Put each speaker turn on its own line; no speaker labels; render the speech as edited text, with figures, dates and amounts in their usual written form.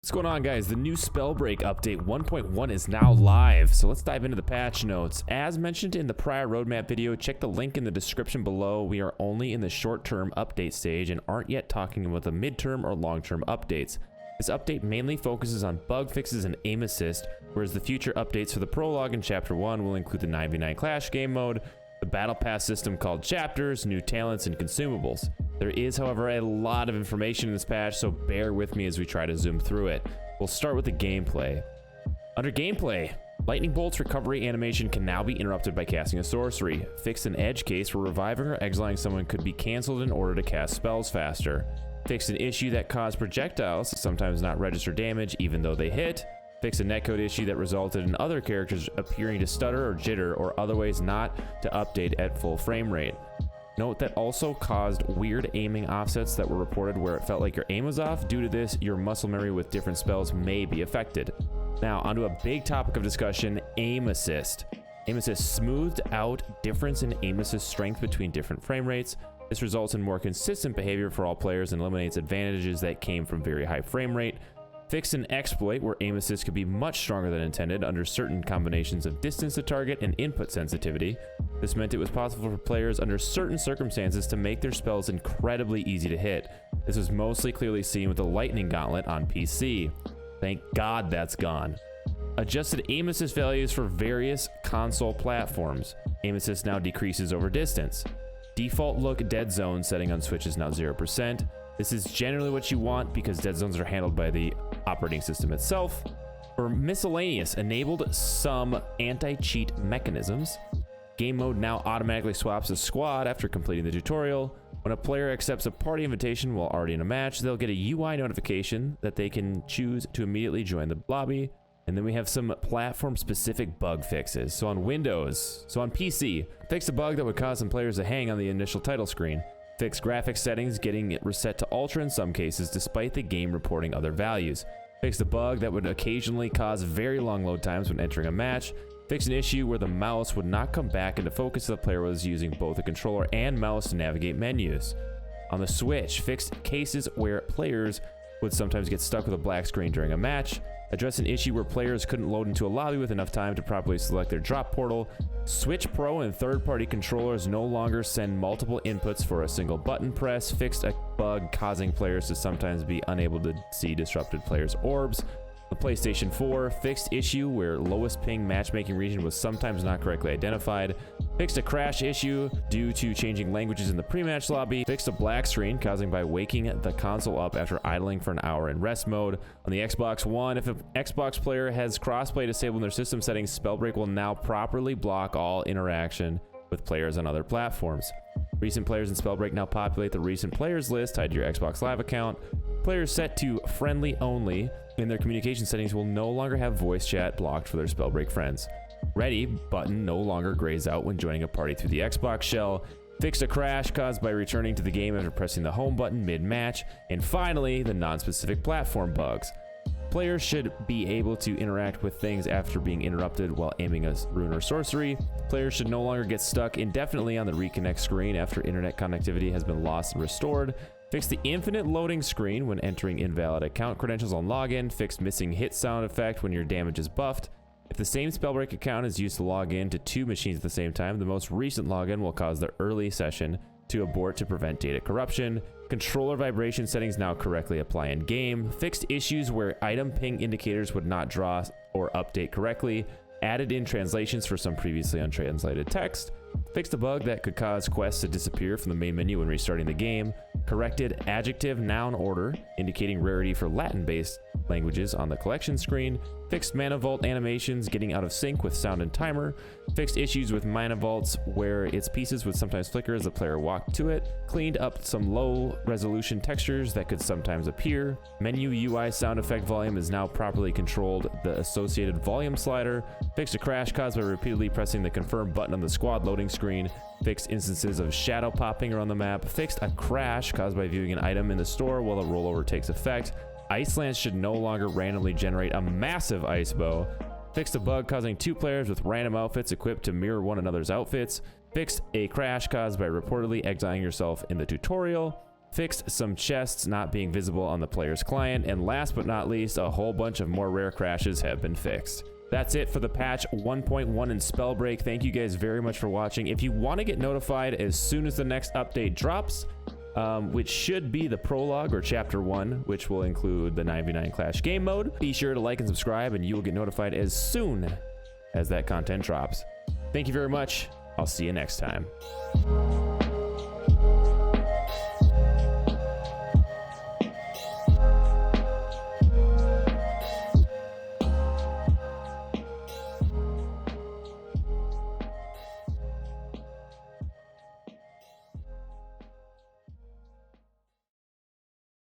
What's going on, guys? The new Spellbreak update 1.1 is now live, so let's dive into the patch notes. As mentioned in the prior roadmap video, check the link in the description below. We are only in the short-term update stage and aren't yet talking about the midterm or long-term updates. This update mainly focuses on bug fixes and aim assist, whereas the future updates for the prologue in Chapter 1 will include the 9v9 Clash game mode, the battle pass system called chapters, new talents, and consumables. There is, however, a lot of information in this patch, so bear with me as we try to zoom through it. We'll start with the gameplay. Under gameplay, Lightning Bolt's recovery animation can now be interrupted by casting a sorcery. Fixed an edge case where reviving or exiling someone could be cancelled in order to cast spells faster. Fixed an issue that caused projectiles to sometimes not register damage even though they hit. Fixed a netcode issue that resulted in other characters appearing to stutter or jitter or otherwise not to update at full frame rate. Note that also caused weird aiming offsets that were reported where it felt like your aim was off. Due to this, your muscle memory with different spells may be affected. Now, onto a big topic of discussion, aim assist. Aim assist smoothed out difference in aim assist strength between different frame rates. This results in more consistent behavior for all players and eliminates advantages that came from very high frame rate. Fixed an exploit where aim assist could be much stronger than intended under certain combinations of distance to target and input sensitivity. This meant it was possible for players under certain circumstances to make their spells incredibly easy to hit. This was mostly clearly seen with the lightning gauntlet on PC. Thank God that's gone. Adjusted aim assist values for various console platforms. Aim assist now decreases over distance. Default look dead zone setting on Switch is now 0%. This is generally what you want because dead zones are handled by the operating system itself. For miscellaneous, enabled some anti-cheat mechanisms. Game mode now automatically swaps a squad after completing the tutorial. When a player accepts a party invitation while already in a match, they'll get a UI notification that they can choose to immediately join the lobby. And then we have some platform-specific bug fixes. So on PC, fix a bug that would cause some players to hang on the initial title screen. Fix graphics settings, getting it reset to ultra in some cases despite the game reporting other values. Fix a bug that would occasionally cause very long load times when entering a match. Fix an issue where the mouse would not come back into focus if the player was using both a controller and mouse to navigate menus. On the Switch, fixed cases where players would sometimes get stuck with a black screen during a match. Address an issue where players couldn't load into a lobby with enough time to properly select their drop portal. Switch Pro and third-party controllers no longer send multiple inputs for a single button press. Fixed a bug causing players to sometimes be unable to see disrupted players' orbs. The PlayStation 4, fixed issue where lowest ping matchmaking region was sometimes not correctly identified. Fixed a crash issue due to changing languages in the pre-match lobby. Fixed a black screen causing by waking the console up after idling for an hour in rest mode. On the Xbox One, if an Xbox player has crossplay disabled in their system settings, Spellbreak will now properly block all interaction with players on other platforms. Recent players in Spellbreak now populate the recent players list tied to your Xbox Live account. Players set to friendly only in their communication settings will no longer have voice chat blocked for their Spellbreak friends. Ready button no longer grays out when joining a party through the Xbox shell. Fixed a crash caused by returning to the game after pressing the home button mid-match. And finally, the non-specific platform bugs. Players should be able to interact with things after being interrupted while aiming a rune or sorcery. Players should no longer get stuck indefinitely on the reconnect screen after internet connectivity has been lost and restored. Fixed the infinite loading screen when entering invalid account credentials on login. Fixed missing hit sound effect when your damage is buffed. If the same Spellbreak account is used to log in to two machines at the same time, the most recent login will cause the early session to abort to prevent data corruption. Controller vibration settings now correctly apply in game. Fixed issues where item ping indicators would not draw or update correctly. Added in translations for some previously untranslated text. Fixed a bug that could cause quests to disappear from the main menu when restarting the game. Corrected adjective noun order, indicating rarity for Latin-based languages on the collection screen. Fixed mana vault animations getting out of sync with sound and timer. Fixed issues with mana vaults where its pieces would sometimes flicker as the player walked to it. Cleaned up some low resolution textures that could sometimes appear. Menu UI sound effect volume is now properly controlled, the associated volume slider. Fixed a crash caused by repeatedly pressing the confirm button on the squad loading screen. Fixed instances of shadow popping around the map. Fixed a crash caused by viewing an item in the store while a rollover takes effect. Ice Lance should no longer randomly generate a massive ice bow. Fixed a bug causing two players with random outfits equipped to mirror one another's outfits. Fixed a crash caused by reportedly exiling yourself in the tutorial. fixed some chests not being visible on the player's client, and last but not least, a whole bunch of more rare crashes have been fixed. That's it for the patch 1.1 in Spellbreak. Thank you guys very much for watching. If you want to get notified as soon as the next update drops, which should be the prologue or chapter 1, which will include the 9v9 Clash game mode, be sure to like and subscribe and you will get notified as soon as that content drops. Thank you very much. I'll see you next time.